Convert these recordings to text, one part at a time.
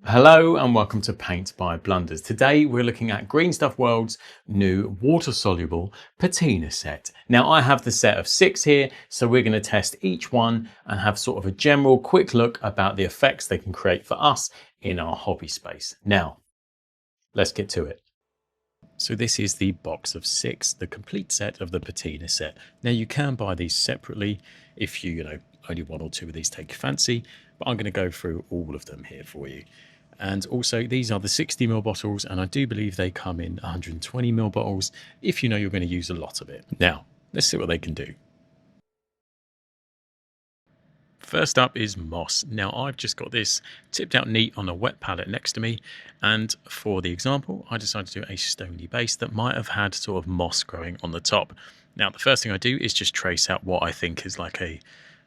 Hello and welcome to Paint by Blunders. Today we're looking at Green Stuff World's new water-soluble patina set. Now I have the set of 6 here, so we're going to test each one and have sort of a general quick look about the effects they can create for us in our hobby space. Now, let's get to it. So this is the box of 6, the complete set of the patina set. Now you can buy these separately if you only 1 or 2 of these take your fancy, but I'm going to go through all of them here for you. And also these are the 60ml bottles, and I do believe they come in 120ml bottles if you know you're going to use a lot of it. Now, let's see what they can do. First up is moss. Now I've just got this tipped out neat on a wet palette next to me, and for the example I decided to do a stony base that might have had sort of moss growing on the top. Now the first thing I do is just trace out what I think is like a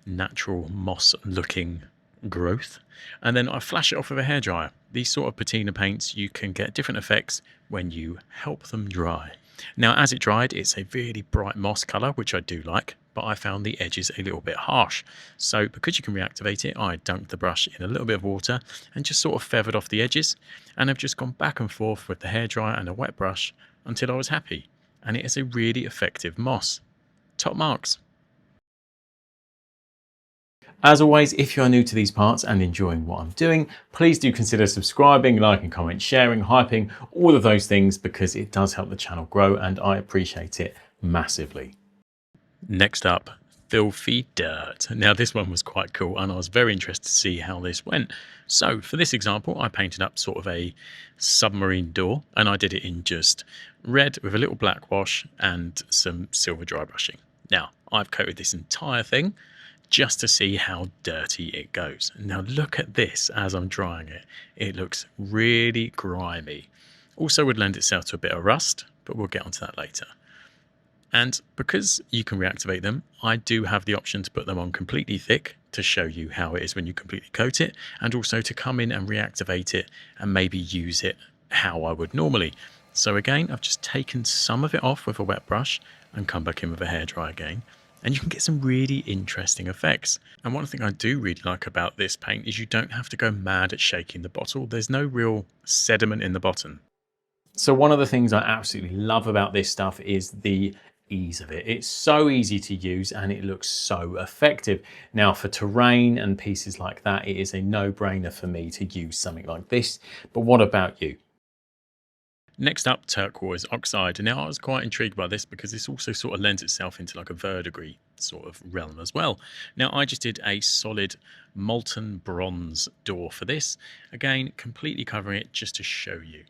natural moss looking growth, and then I flash it off with a hairdryer. These sort of patina paints, you can get different effects when you help them dry. Now as it dried, it's a really bright moss colour, which I do like, but I found the edges a little bit harsh. So because you can reactivate it, I dunked the brush in a little bit of water and just sort of feathered off the edges, and I've just gone back and forth with the hairdryer and a wet brush until I was happy. And it is a really effective moss. Top marks. As always, if you are new to these parts and enjoying what I'm doing, please do consider subscribing, liking, comment, sharing, hyping, all of those things, because it does help the channel grow and I appreciate it massively. Next up, filthy dirt. Now this one was quite cool and I was very interested to see how this went. So for this example, I painted up sort of a submarine door, and I did it in just red with a little black wash and some silver dry brushing. Now I've coated this entire thing just to see how dirty it goes. Now look at this as I'm drying it. It looks really grimy. Also would lend itself to a bit of rust, but we'll get onto that later. And because you can reactivate them, I do have the option to put them on completely thick to show you how it is when you completely coat it, and also to come in and reactivate it and maybe use it how I would normally. So again, I've just taken some of it off with a wet brush and come back in with a hairdryer again. And you can get some really interesting effects. And one thing I do really like about this paint is you don't have to go mad at shaking the bottle. There's no real sediment in the bottom. So one of the things I absolutely love about this stuff is the ease of it. It's so easy to use and it looks so effective. Now for terrain and pieces like that, it is a no-brainer for me to use something like this. But what about you? Next up, Turquoise Oxide. Now I was quite intrigued by this because this also sort of lends itself into like a Verdigris sort of realm as well. Now I just did a solid molten bronze door for this. Again, completely covering it just to show you.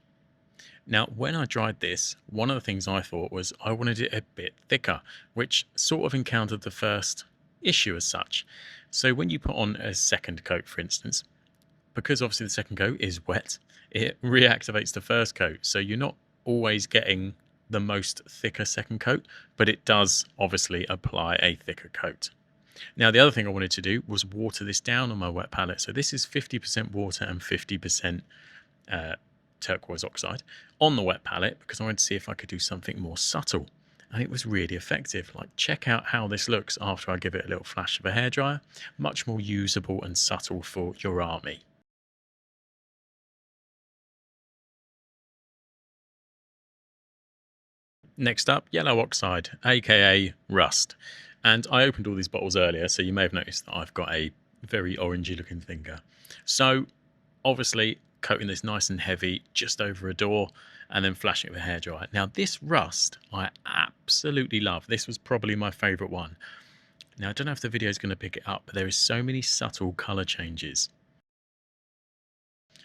Now when I dried this, one of the things I thought was I wanted it a bit thicker, which sort of encountered the first issue as such. So when you put on a second coat, for instance, because obviously the second coat is wet, it reactivates the first coat. So you're not always getting the most thicker second coat, but it does obviously apply a thicker coat. Now the other thing I wanted to do was water this down on my wet palette. So this is 50% water and 50% turquoise oxide on the wet palette, because I wanted to see if I could do something more subtle. And it was really effective. Like, check out how this looks after I give it a little flash of a hairdryer. Much more usable and subtle for your army. Next up, yellow oxide, aka rust. And I opened all these bottles earlier, so you may have noticed that I've got a very orangey looking finger. So obviously coating this nice and heavy just over a door and then flashing it with a hairdryer. Now this rust I absolutely love. This was probably my favorite one. Now I don't know if the video is going to pick it up, but there is so many subtle color changes.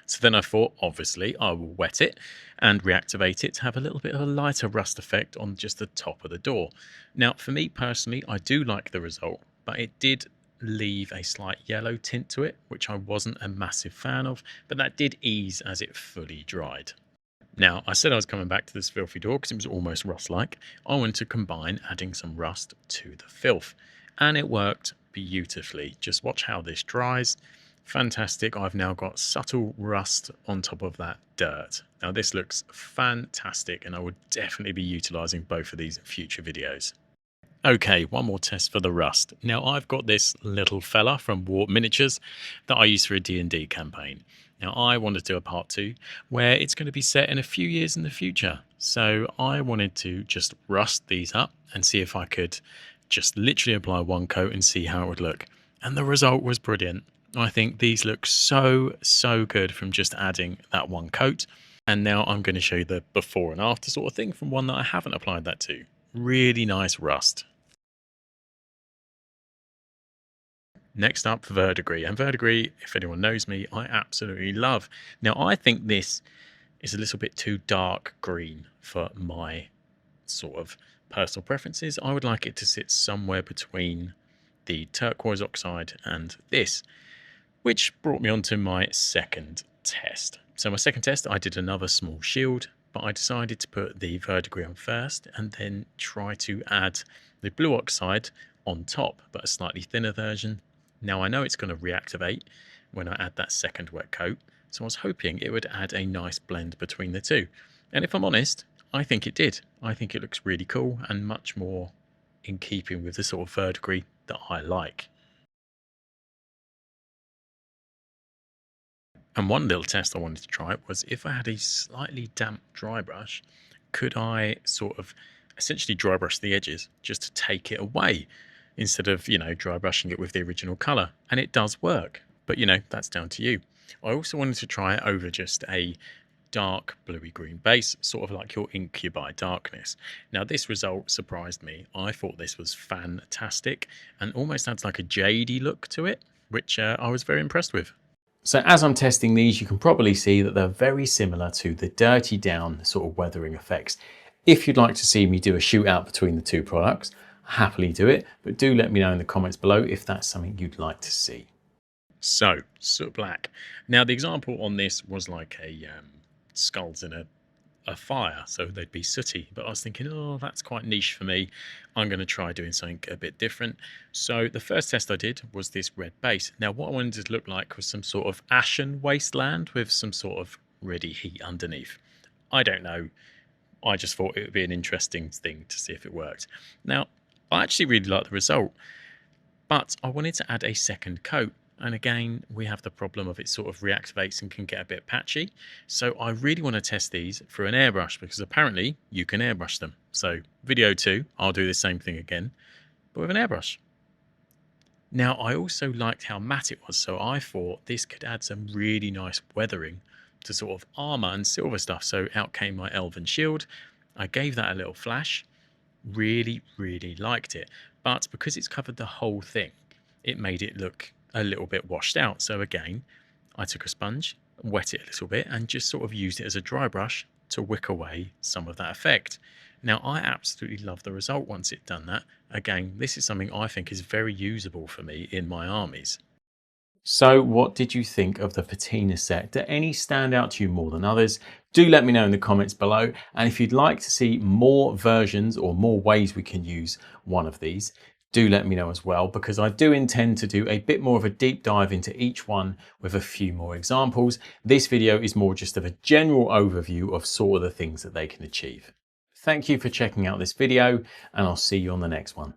So then I thought, obviously, I will wet it and reactivate it to have a little bit of a lighter rust effect on just the top of the door. Now, for me personally, I do like the result, but it did leave a slight yellow tint to it, which I wasn't a massive fan of, but that did ease as it fully dried. Now, I said I was coming back to this filthy door because it was almost rust-like. I wanted to combine adding some rust to the filth, and it worked beautifully. Just watch how this dries. Fantastic. I've now got subtle rust on top of that dirt. Now this looks fantastic, and I would definitely be utilizing both of these in future videos. Okay, one more test for the rust. Now I've got this little fella from Warp Miniatures that I use for a D&D campaign. Now I want to do a part 2 where it's going to be set in a few years in the future. So I wanted to just rust these up and see if I could just literally apply one coat and see how it would look. And the result was brilliant. I think these look so good from just adding that one coat. And now I'm going to show you the before and after sort of thing from one that I haven't applied that to. Really nice rust. Next up, Verdigris. And Verdigris, if anyone knows me, I absolutely love. Now, I think this is a little bit too dark green for my sort of personal preferences. I would like it to sit somewhere between the Turquoise Oxide and this, which brought me on to my second test. So my second test, I did another small shield, but I decided to put the Verdigris on first and then try to add the blue oxide on top, but a slightly thinner version. Now I know it's going to reactivate when I add that second wet coat, so I was hoping it would add a nice blend between the two. And if I'm honest, I think it did. I think it looks really cool and much more in keeping with the sort of Verdigris that I like. And one little test I wanted to try was if I had a slightly damp dry brush, could I sort of essentially dry brush the edges just to take it away instead of, dry brushing it with the original colour. And it does work, but that's down to you. I also wanted to try it over just a dark bluey green base, sort of like your Incubi Darkness. Now this result surprised me. I thought this was fantastic and almost adds like a jadey look to it, which I was very impressed with. So as I'm testing these, you can probably see that they're very similar to the dirty down sort of weathering effects. If you'd like to see me do a shootout between the two products, happily do it, but do let me know in the comments below if that's something you'd like to see. So, Soot Black. Now the example on this was like a skulls in a fire, so they'd be sooty, but I was thinking, oh, that's quite niche for me. I'm going to try doing something a bit different. So the first test I did was this red base. Now what I wanted it to look like was some sort of ashen wasteland with some sort of reddy heat underneath. I don't know, I just thought it would be an interesting thing to see if it worked. Now I actually really like the result, but I wanted to add a second coat. And again, we have the problem of it sort of reactivates and can get a bit patchy. So I really want to test these through an airbrush because apparently you can airbrush them. So video 2, I'll do the same thing again, but with an airbrush. Now I also liked how matte it was. So I thought this could add some really nice weathering to sort of armor and silver stuff. So out came my elven shield. I gave that a little flash. Really liked it. But because it's covered the whole thing, it made it look a little bit washed out. So again, I took a sponge, wet it a little bit and just sort of used it as a dry brush to wick away some of that effect. Now I absolutely love the result once it's done that. Again, this is something I think is very usable for me in my armies. So what did you think of the patina set? Do any stand out to you more than others? Do let me know in the comments below. And if you'd like to see more versions or more ways we can use one of these, do let me know as well, because I do intend to do a bit more of a deep dive into each one with a few more examples. This video is more just of a general overview of sort of the things that they can achieve. Thank you for checking out this video, and I'll see you on the next one.